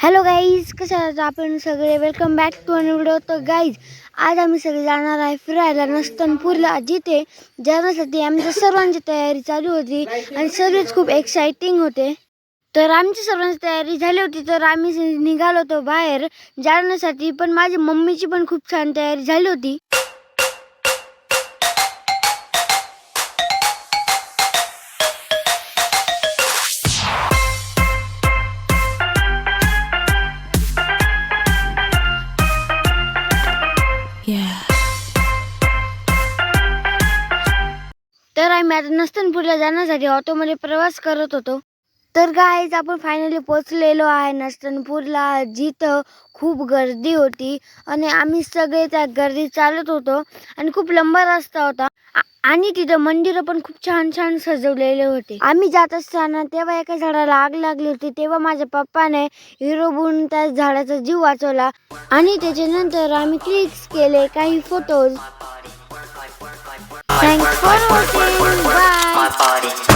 Hello guys, कसे आहात आपण सगळे? Welcome back to an video. तर गाईज, आज आम्ही सगळे जाणार आहे फिरायला नस्तनपूरला, जिथे जाण्यासाठी आमच्या सर्वांची तयारी चालू होती आणि सर्वच खूप एक्साइटिंग होते. तर आमची सर्वांची तयारी झाली होती, तर आम्ही निघालो होतो बाहेर जाण्यासाठी. पण माझी मम्मीची पण खूप छान तयारी झाली होती. तर आम्ही आता नस्तनपूरला जाण्यासाठी ऑटोमध्ये प्रवास करत होतो. तर गाईज, आपण फायनली पोचलेलो आहे नस्तनपूरला, जिथं खूप गर्दी होती आणि आम्ही सगळे त्या गर्दीत चालत होतो आणि खूप लंबा रस्ता होता आणि तिथं मंदिरं पण खूप छान छान सजवलेले होते. आम्ही जात असताना तेव्हा एका झाडाला आग लागली होती. तेव्हा माझ्या पप्पाने हिरो बनून त्या झाडाचा जीव वाचवला आणि त्याच्यानंतर आम्ही क्लिक्स केले काही photos. Thanks for watching. Bye.